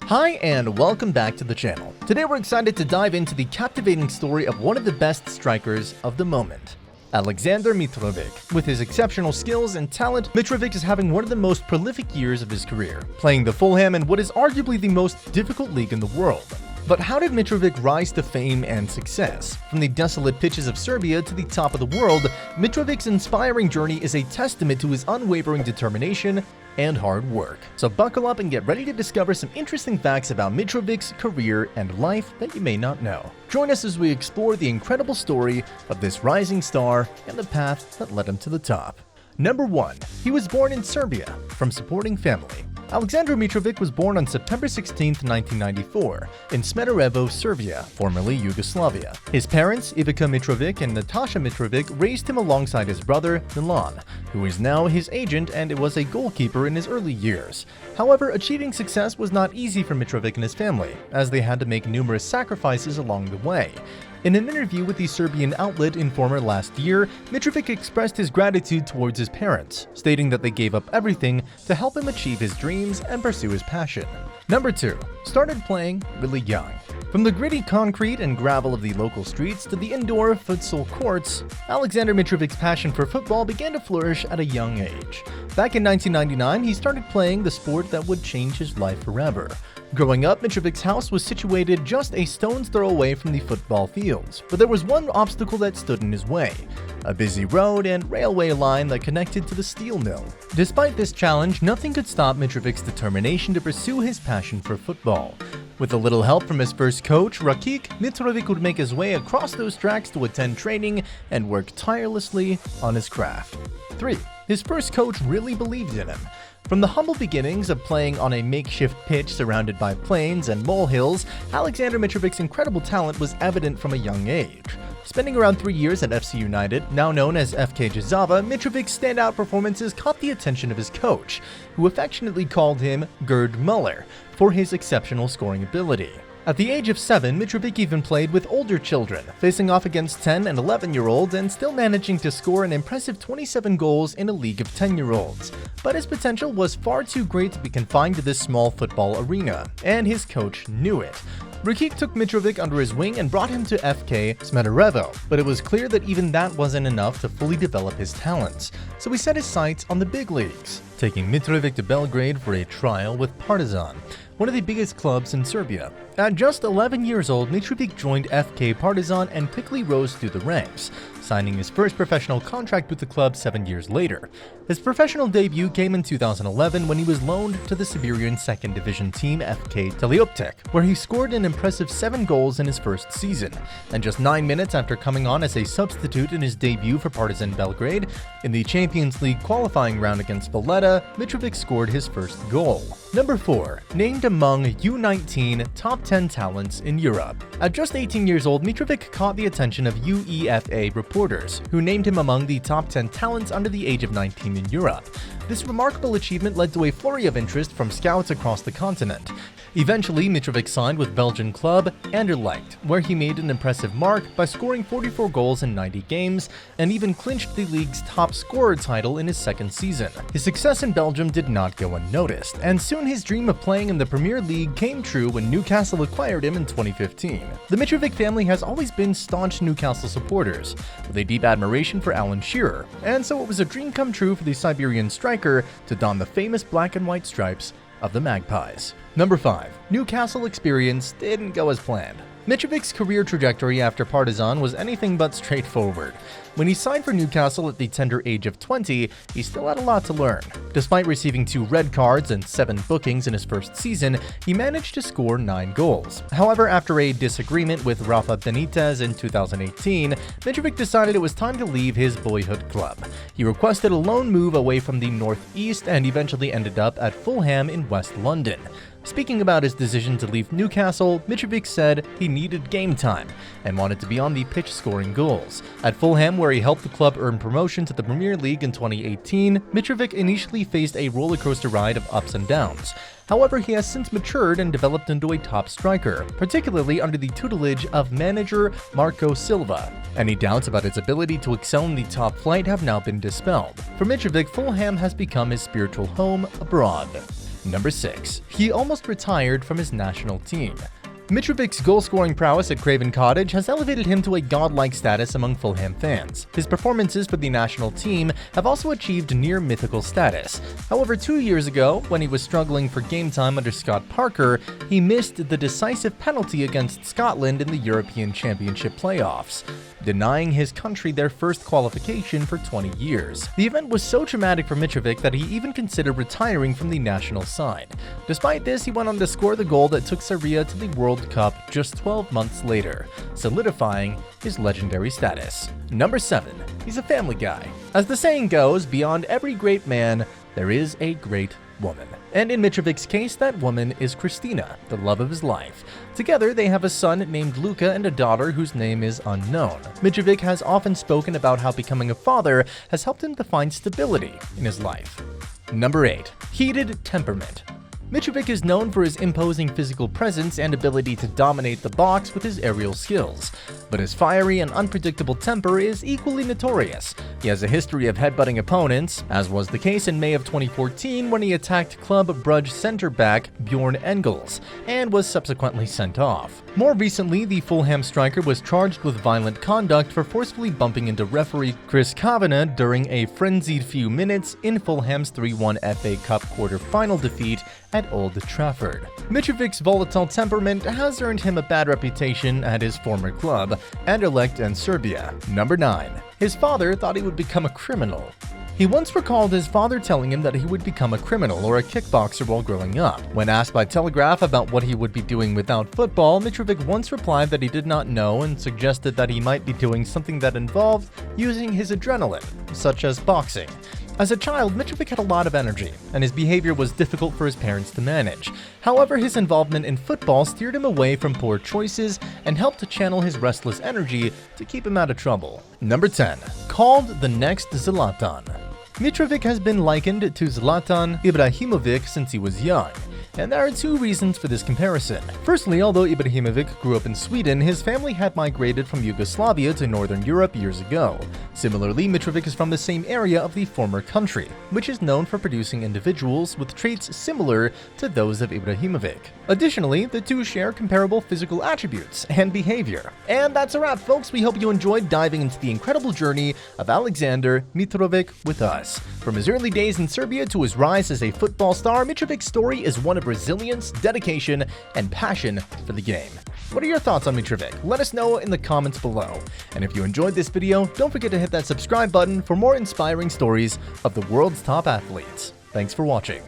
Hi and welcome back to the channel. Today we're excited to dive into the captivating story of one of the best strikers of the moment, Aleksandar Mitrović. With his exceptional skills and talent, Mitrović is having one of the most prolific years of his career, playing the Fulham in what is arguably the most difficult league in the world. But how did Mitrović rise to fame and success? From the desolate pitches of Serbia to the top of the world, Mitrovic's inspiring journey is a testament to his unwavering determination and hard work. So buckle up and get ready to discover some interesting facts about Mitrovic's career and life that you may not know. Join us as we explore the incredible story of this rising star and the path that led him to the top. Number 1. He was born in Serbia, from supporting family. Aleksandar Mitrović was born on September 16, 1994, in Smederevo, Serbia, formerly Yugoslavia. His parents, Ivica Mitrović and Natasha Mitrović, raised him alongside his brother, Milan, who is now his agent and was a goalkeeper in his early years. However, achieving success was not easy for Mitrović and his family, as they had to make numerous sacrifices along the way. In an interview with the Serbian outlet Informer last year, Mitrović expressed his gratitude towards his parents, stating that they gave up everything to help him achieve his dreams and pursue his passion. Number 2. Started playing really young. From the gritty concrete and gravel of the local streets to the indoor futsal courts, Aleksandar Mitrovic's passion for football began to flourish at a young age. Back in 1999, he started playing the sport that would change his life forever. Growing up, Mitrovic's house was situated just a stone's throw away from the football fields, but there was one obstacle that stood in his way: a busy road and railway line that connected to the steel mill. Despite this challenge, nothing could stop Mitrovic's determination to pursue his passion for football. With a little help from his first coach, Rakik, Mitrović would make his way across those tracks to attend training and work tirelessly on his craft. 3. His first coach really believed in him. From the humble beginnings of playing on a makeshift pitch surrounded by plains and molehills, Aleksandar Mitrovic's incredible talent was evident from a young age. Spending around 3 years at FC United, now known as FK Jazava, Mitrovic's standout performances caught the attention of his coach, who affectionately called him Gerd Muller, for his exceptional scoring ability. At the age of 7, Mitrović even played with older children, facing off against 10 and 11-year-olds and still managing to score an impressive 27 goals in a league of 10-year-olds. But his potential was far too great to be confined to this small football arena, and his coach knew it. Rakik took Mitrović under his wing and brought him to FK Smederevo, but it was clear that even that wasn't enough to fully develop his talents, so he set his sights on the big leagues, taking Mitrović to Belgrade for a trial with Partizan, one of the biggest clubs in Serbia. At just 11 years old, Mitrović joined FK Partizan and quickly rose through the ranks, signing his first professional contract with the club 7 years later. His professional debut came in 2011 when he was loaned to the Siberian 2nd Division team FK Teleoptek, where he scored an impressive 7 goals in his first season. And just 9 minutes after coming on as a substitute in his debut for Partizan Belgrade, in the Champions League qualifying round against Valletta, Mitrović scored his first goal. Number 4. Named among U19 top 10 talents in Europe. At just 18 years old, Mitrović caught the attention of UEFA reporters, who named him among the top 10 talents under the age of 19 in Europe. This remarkable achievement led to a flurry of interest from scouts across the continent. Eventually, Mitrović signed with Belgian club Anderlecht, where he made an impressive mark by scoring 44 goals in 90 games and even clinched the league's top scorer title in his second season. His success in Belgium did not go unnoticed, and soon his dream of playing in the Premier League came true when Newcastle acquired him in 2015. The Mitrović family has always been staunch Newcastle supporters, with a deep admiration for Alan Shearer, and so it was a dream come true for the Siberian striker to don the famous black and white stripes of the Magpies. Number 5. Newcastle experience didn't go as planned. Mitrovic's career trajectory after Partizan was anything but straightforward. When he signed for Newcastle at the tender age of 20, he still had a lot to learn. Despite receiving 2 red cards and 7 bookings in his first season, he managed to score 9 goals. However, after a disagreement with Rafa Benitez in 2018, Mitrović decided it was time to leave his boyhood club. He requested a loan move away from the northeast and eventually ended up at Fulham in West London. Speaking about his decision to leave Newcastle, Mitrović said he needed game time and wanted to be on the pitch scoring goals. At Fulham, where he helped the club earn promotion to the Premier League in 2018, Mitrović initially faced a rollercoaster ride of ups and downs. However, he has since matured and developed into a top striker, particularly under the tutelage of manager Marco Silva. Any doubts about his ability to excel in the top flight have now been dispelled. For Mitrović, Fulham has become his spiritual home abroad. Number 6. He almost retired from his national team. Mitrovic's goal-scoring prowess at Craven Cottage has elevated him to a godlike status among Fulham fans. His performances for the national team have also achieved near-mythical status. However, 2 years ago, when he was struggling for game time under Scott Parker, he missed the decisive penalty against Scotland in the European Championship playoffs, denying his country their first qualification for 20 years. The event was so traumatic for Mitrovic that he even considered retiring from the national side. Despite this, he went on to score the goal that took Serbia to the World Cup just 12 months later, solidifying his legendary status. Number 7. He's a family guy. As the saying goes, beyond every great man, there is a great woman. And in Mitrovic's case, that woman is Kristina, the love of his life. Together, they have a son named Luka and a daughter whose name is unknown. Mitrovic has often spoken about how becoming a father has helped him to find stability in his life. Number 8. Heated temperament. Mitrovic is known for his imposing physical presence and ability to dominate the box with his aerial skills, but his fiery and unpredictable temper is equally notorious. He has a history of headbutting opponents, as was the case in May of 2014 when he attacked Club Brugge centre-back Bjorn Engels, and was subsequently sent off. More recently, the Fulham striker was charged with violent conduct for forcefully bumping into referee Chris Kavanagh during a frenzied few minutes in Fulham's 3-1 FA Cup quarter-final defeat at Old Trafford. Mitrovic's volatile temperament has earned him a bad reputation at his former club, Anderlecht and Serbia. Number 9. His father thought he would become a criminal. He once recalled his father telling him that he would become a criminal or a kickboxer while growing up. When asked by Telegraph about what he would be doing without football, Mitrovic once replied that he did not know and suggested that he might be doing something that involved using his adrenaline, such as boxing. As a child, Mitrovic had a lot of energy, and his behavior was difficult for his parents to manage. However, his involvement in football steered him away from poor choices and helped to channel his restless energy to keep him out of trouble. Number 10. Called the next Zlatan. Mitrovic has been likened to Zlatan Ibrahimovic since he was young, and there are 2 reasons for this comparison. Firstly, although Ibrahimovic grew up in Sweden, his family had migrated from Yugoslavia to Northern Europe years ago. Similarly, Mitrovic is from the same area of the former country, which is known for producing individuals with traits similar to those of Ibrahimovic. Additionally, the two share comparable physical attributes and behavior. And that's a wrap, folks. We hope you enjoyed diving into the incredible journey of Aleksandar Mitrović with us. From his early days in Serbia to his rise as a football star, Mitrovic's story is one of resilience, dedication, and passion for the game. What are your thoughts on Mitrovic? Let us know in the comments below. And if you enjoyed this video, don't forget to hit that subscribe button for more inspiring stories of the world's top athletes. Thanks for watching.